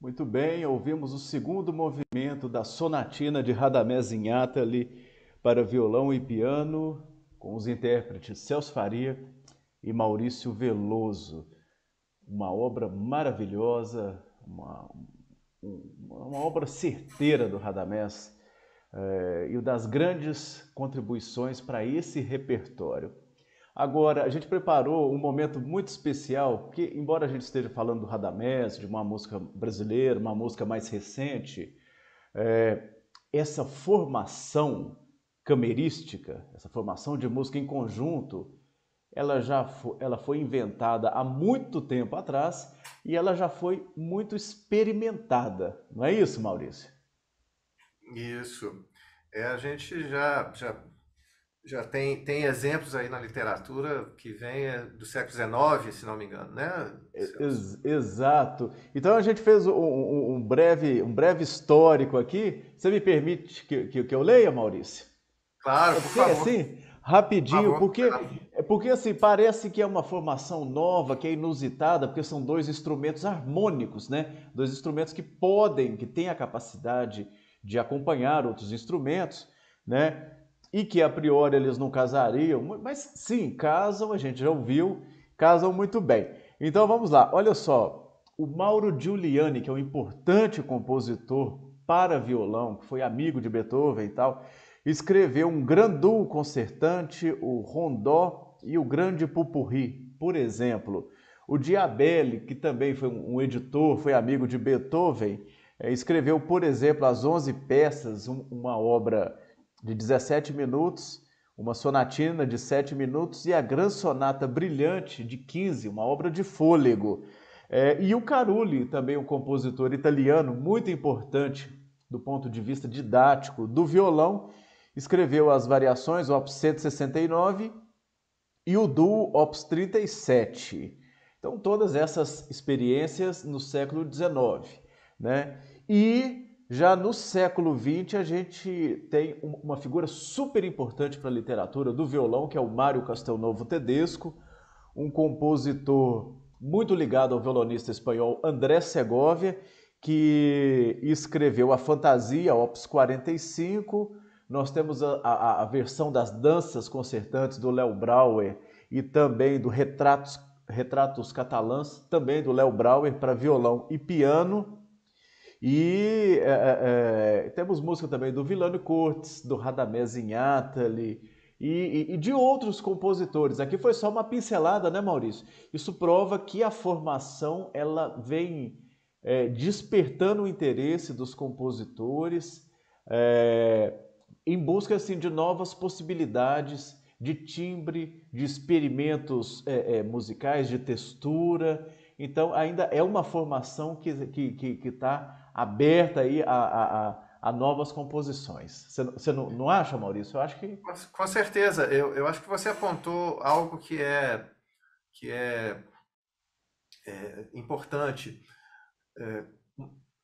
Muito bem, ouvimos o segundo movimento da Sonatina de Radamés Inátali para violão e piano, com os intérpretes Celso Faria e Maurício Veloso. Uma obra maravilhosa, uma obra certeira do Radamés, e das grandes contribuições para esse repertório. Agora, a gente preparou um momento muito especial, porque embora a gente esteja falando do Radamés, de uma música brasileira, uma música mais recente, essa formação camerística, essa formação de música em conjunto, ela foi inventada há muito tempo atrás e ela já foi muito experimentada. Não é isso, Maurício? Isso. A gente já tem exemplos aí na literatura que vem do século XIX, se não me engano, né, Celso? Exato. Então a gente fez um breve histórico aqui. Você me permite que eu leia, Maurício? Claro, por Porque favor. assim, rapidinho, Por favor. porque assim, parece que é uma formação nova, que é inusitada, porque são dois instrumentos harmônicos, né? Dois instrumentos que têm a capacidade de acompanhar outros instrumentos, né? E que a priori eles não casariam, mas sim, casam, a gente já ouviu, casam muito bem. Então vamos lá, olha só, o Mauro Giuliani, que é um importante compositor para violão, que foi amigo de Beethoven e tal, escreveu um grandul concertante, o rondó e o grande pupurri, por exemplo. O Diabelli, que também foi um editor, foi amigo de Beethoven, escreveu, por exemplo, as 11 peças, uma obra de 17 minutos, uma sonatina de 7 minutos e a Gran Sonata Brilhante de 15, uma obra de fôlego. E o Carulli, também um compositor italiano muito importante do ponto de vista didático do violão, escreveu as variações Op. 169 e o duo Op. 37. Então, todas essas experiências no século XIX, né? E já no século XX a gente tem uma figura super importante para a literatura do violão, que é o Mário Castelnuovo Tedesco, um compositor muito ligado ao violonista espanhol André Segovia, que escreveu a Fantasia, Op. 45. Nós temos a versão das danças concertantes do Léo Brauer e também do Retratos Catalãs, também do Léo Brauer, para violão e piano. E temos música também do Villano Cortes, do Radamés Inátali e de outros compositores. Aqui foi só uma pincelada, né, Maurício? Isso prova que a formação ela vem despertando o interesse dos compositores em busca assim, de novas possibilidades de timbre, de experimentos musicais, de textura. Então ainda é uma formação que está aberta aí a novas composições. Você não acha, Maurício? Eu acho que... Com certeza. Eu acho que você apontou algo que é importante,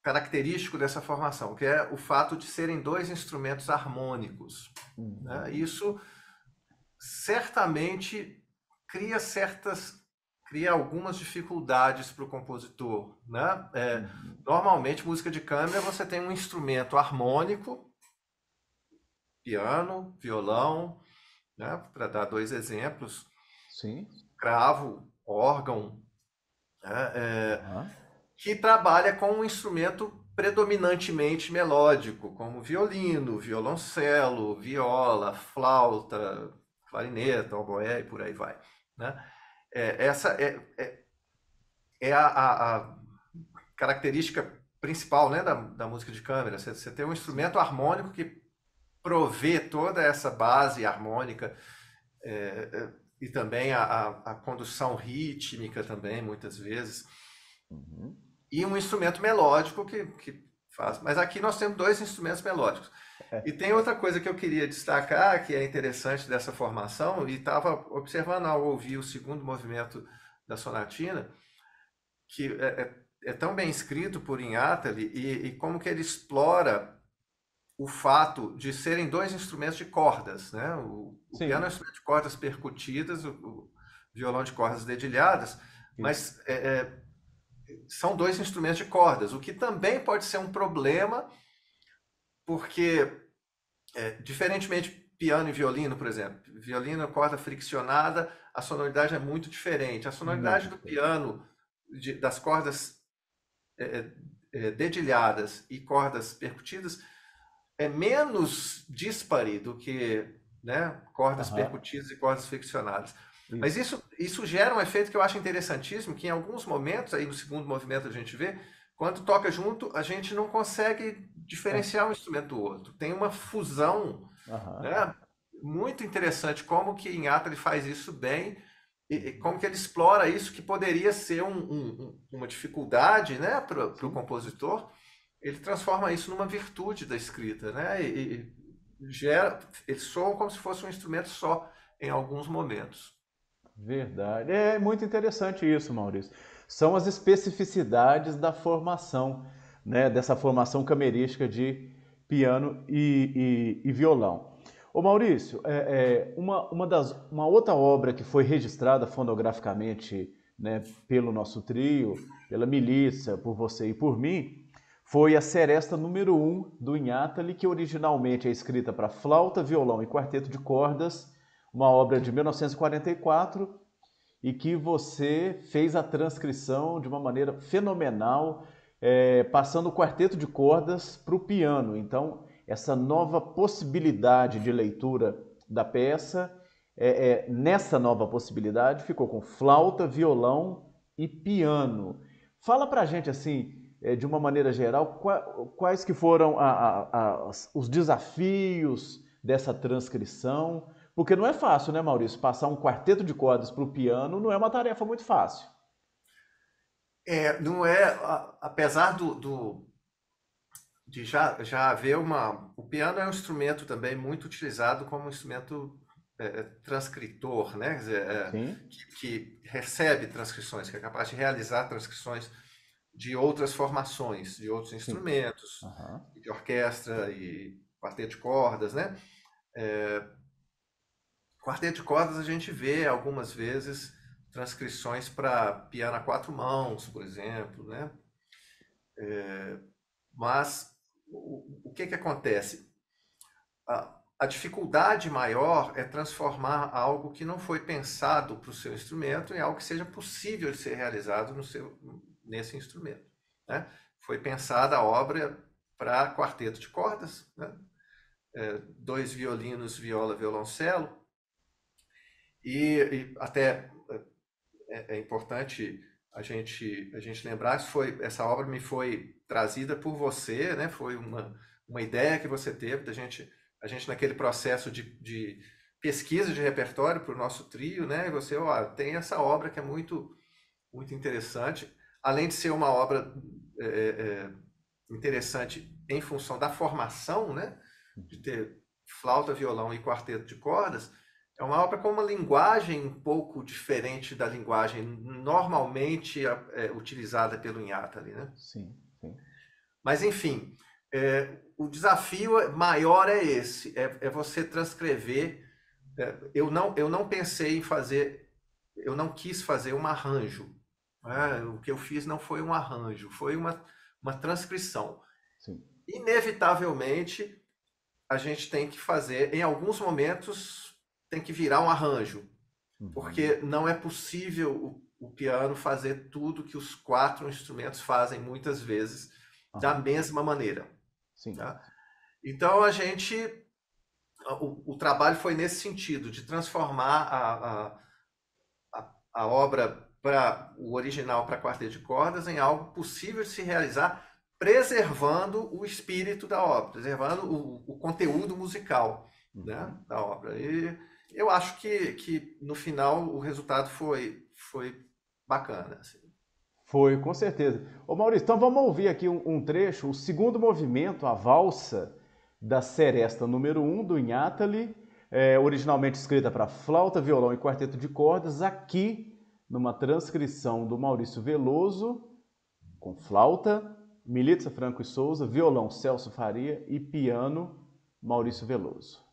característico dessa formação, que é o fato de serem dois instrumentos harmônicos, né? Isso certamente cria algumas dificuldades para o compositor, né? Normalmente, música de câmara, você tem um instrumento harmônico, piano, violão, né? Para dar dois exemplos, Sim. cravo, órgão, né? Que trabalha com um instrumento predominantemente melódico, como violino, violoncelo, viola, flauta, clarineta, oboé e por aí vai, né? Essa é a característica principal, né, da música de câmara. Você tem um instrumento harmônico que provê toda essa base harmônica e também a condução rítmica também, muitas vezes. E um instrumento melódico que faz. Mas aqui nós temos dois instrumentos melódicos. E tem outra coisa que eu queria destacar, que é interessante dessa formação, e estava observando ao ouvir o segundo movimento da sonatina, que é tão bem escrito por Inátali, e como que ele explora o fato de serem dois instrumentos de cordas, né? O piano é um instrumento de cordas percutidas, o violão de cordas dedilhadas, mas são dois instrumentos de cordas, o que também pode ser um problema, porque, diferentemente piano e violino, por exemplo, violino, corda friccionada, a sonoridade é muito diferente. A sonoridade Muito do diferente. piano, das cordas dedilhadas e cordas percutidas, é menos dispare do que, né, cordas Aham, percutidas e cordas friccionadas. Mas isso. isso gera um efeito que eu acho interessantíssimo, que em alguns momentos, aí no segundo movimento a gente vê, quando toca junto, a gente não consegue É, diferenciar um instrumento do outro. Tem uma fusão, aham. né, muito interessante, como que Inhata ele faz isso bem, e como que ele explora isso que poderia ser uma dificuldade, né, para o Sim. compositor, ele transforma isso numa virtude da escrita, né? E gera, eles soam como se fosse um instrumento só em alguns momentos. Verdade. É muito interessante isso, Maurício. São as especificidades da formação, né? Dessa formação camerística de piano e violão. Ô Maurício, uma outra obra que foi registrada fonograficamente, né, pelo nosso trio, pela Milícia, por você e por mim, foi a Seresta número 1 do Inátali, que originalmente é escrita para flauta, violão e quarteto de cordas, uma obra de 1944 e que você fez a transcrição de uma maneira fenomenal, passando o quarteto de cordas para o piano. Então, essa nova possibilidade de leitura da peça, nessa nova possibilidade, ficou com flauta, violão e piano. Fala para a gente, assim, de uma maneira geral, quais que foram os desafios dessa transcrição, porque não é fácil, né, Maurício? Passar um quarteto de cordas para o piano não é uma tarefa muito fácil. Não é, apesar de já haver uma. O piano é um instrumento também muito utilizado como instrumento transcritor, né? Quer dizer, Sim, que recebe transcrições, que é capaz de realizar transcrições de outras formações, de outros sim. instrumentos, Aham. de orquestra e quarteto de cordas, né? Quarteto de cordas a gente vê algumas vezes transcrições para piano a quatro mãos, por exemplo, né? Mas o que que acontece? A dificuldade maior é transformar algo que não foi pensado para o seu instrumento em algo que seja possível de ser realizado nesse instrumento, né? Foi pensada a obra para quarteto de cordas, né? Dois violinos, viola, violoncelo, e até é importante a gente lembrar que essa obra me foi trazida por você, né? Foi uma ideia que você teve a gente naquele processo de pesquisa de repertório para o nosso trio, né? E você, ó, tem essa obra que é muito interessante, além de ser uma obra é, é, interessante em função da formação, né? De ter flauta, violão e quarteto de cordas, é uma obra com uma linguagem um pouco diferente da linguagem normalmente utilizada pelo Inhata ali, né? Sim, sim. Mas, enfim, o desafio maior é esse, é você transcrever. Eu não pensei em fazer, eu não quis fazer um arranjo. Né? O que eu fiz não foi um arranjo, foi uma transcrição. Sim. Inevitavelmente, a gente tem que fazer, em alguns momentos, tem que virar um arranjo, Uhum. porque não é possível o piano fazer tudo que os quatro instrumentos fazem muitas vezes da Aham. mesma maneira. Sim. Tá? Então o trabalho foi nesse sentido, de transformar a obra para o original para quarteto de cordas em algo possível de se realizar, preservando o espírito da obra, preservando o conteúdo musical, né, Uhum. da obra. E eu acho que no final o resultado foi bacana. Assim. Foi, com certeza. Ô Maurício, então vamos ouvir aqui um trecho, o segundo movimento, a valsa da Seresta número 1 do Inátali, originalmente escrita para flauta, violão e quarteto de cordas, aqui numa transcrição do Maurício Veloso, com flauta, Militza Franco e Souza, violão Celso Faria e piano Maurício Veloso.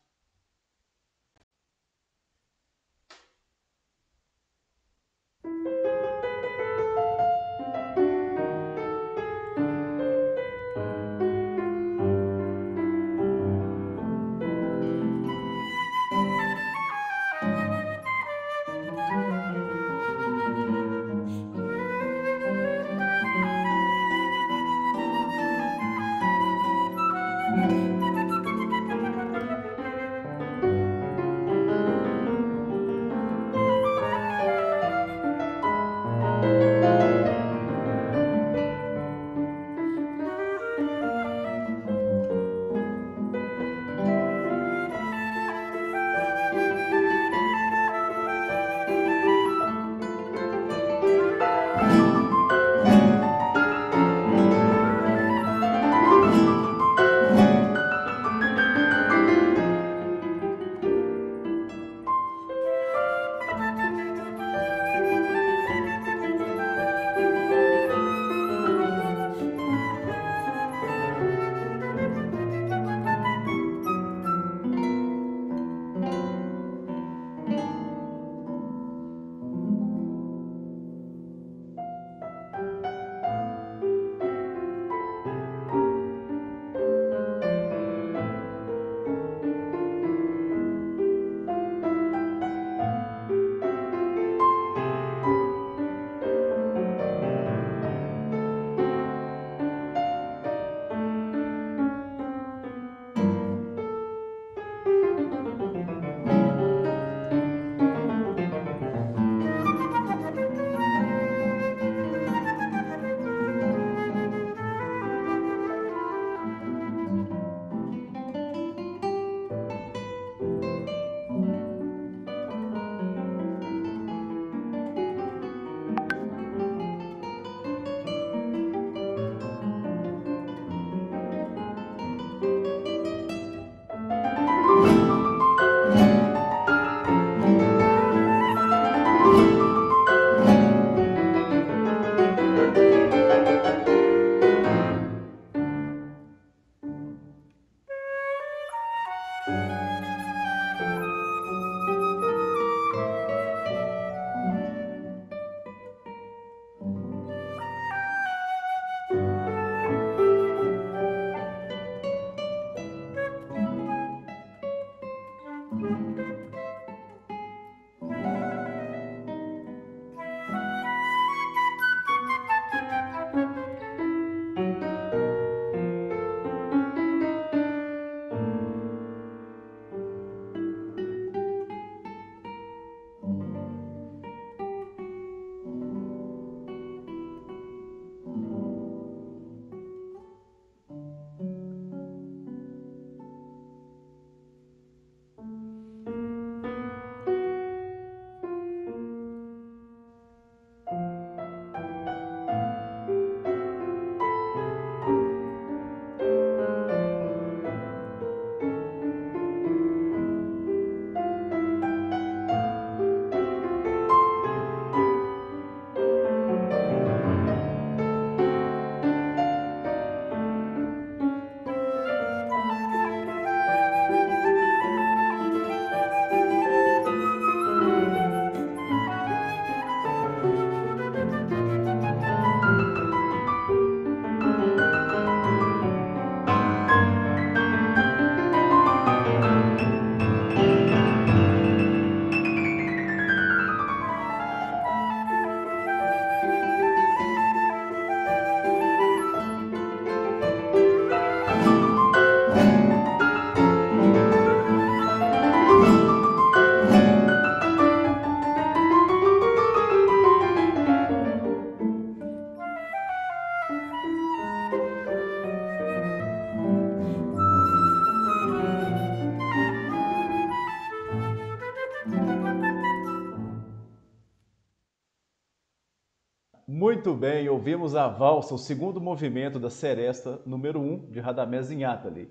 Muito bem, ouvimos a valsa, o segundo movimento da Seresta número 1 de Radamés Inátali.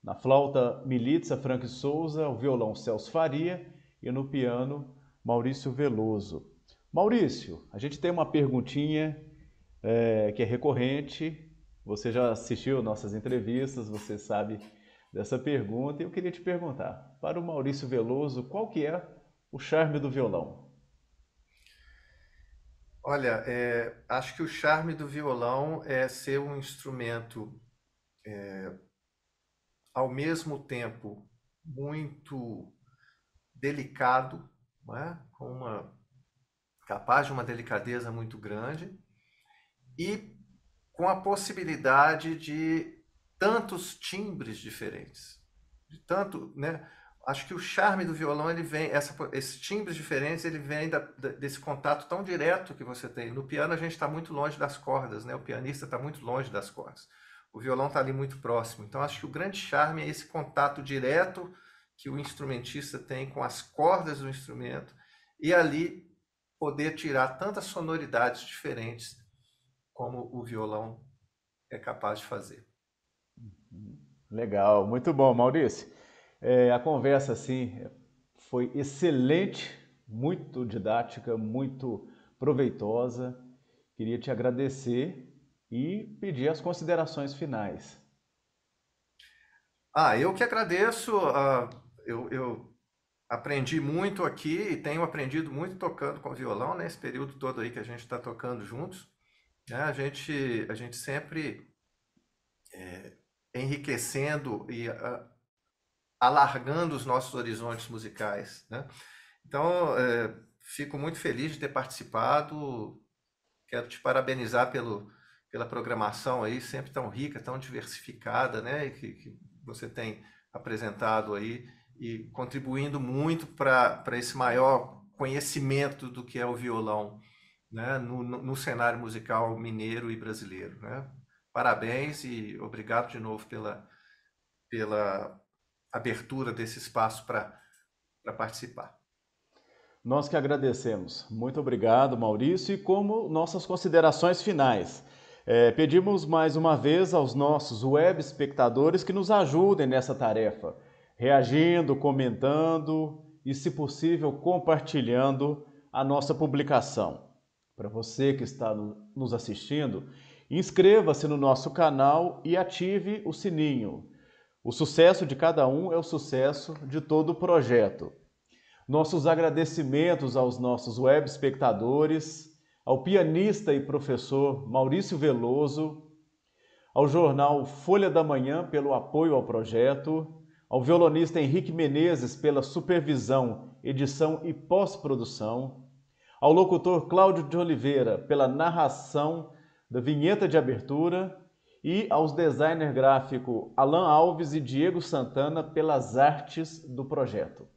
Na flauta, Militza Frank Souza, o violão Celso Faria e no piano, Maurício Veloso. Maurício, a gente tem uma perguntinha que é recorrente. Você já assistiu nossas entrevistas, você sabe dessa pergunta. E eu queria te perguntar, para o Maurício Veloso, qual que é o charme do violão? Olha, acho que o charme do violão é ser um instrumento, ao mesmo tempo, muito delicado, não é? Capaz de uma delicadeza muito grande e com a possibilidade de tantos timbres diferentes, de tanto, né? Acho que o charme do violão, ele vem, esses timbres diferentes, ele vem desse contato tão direto que você tem. No piano a gente está muito longe das cordas, né? O pianista está muito longe das cordas. O violão está ali muito próximo. Então acho que o grande charme é esse contato direto que o instrumentista tem com as cordas do instrumento e ali poder tirar tantas sonoridades diferentes como o violão é capaz de fazer. Legal, muito bom, Maurício. A conversa, assim, foi excelente, muito didática, muito proveitosa. Queria te agradecer e pedir as considerações finais. Eu que agradeço. Eu aprendi muito aqui e tenho aprendido muito tocando com violão, nesse período todo aí que a gente está tocando juntos. Né? A gente sempre enriquecendo e alargando os nossos horizontes musicais, né? Então, fico muito feliz de ter participado. Quero te parabenizar pela programação aí, sempre tão rica, tão diversificada, né? E que você tem apresentado aí e contribuindo muito para esse maior conhecimento do que é o violão, né? No cenário musical mineiro e brasileiro, né? Parabéns e obrigado de novo pela abertura desse espaço para participar. Nós que agradecemos. Muito obrigado, Maurício. E como nossas considerações finais, pedimos mais uma vez aos nossos web espectadores que nos ajudem nessa tarefa, reagindo, comentando e, se possível, compartilhando a nossa publicação. Para você que está nos assistindo, inscreva-se no nosso canal e ative o sininho. O sucesso de cada um é o sucesso de todo o projeto. Nossos agradecimentos aos nossos web espectadores, ao pianista e professor Maurício Veloso, ao jornal Folha da Manhã pelo apoio ao projeto, ao violonista Henrique Menezes pela supervisão, edição e pós-produção, ao locutor Cláudio de Oliveira pela narração da vinheta de abertura e aos designer gráfico Alan Alves e Diego Santana pelas artes do projeto.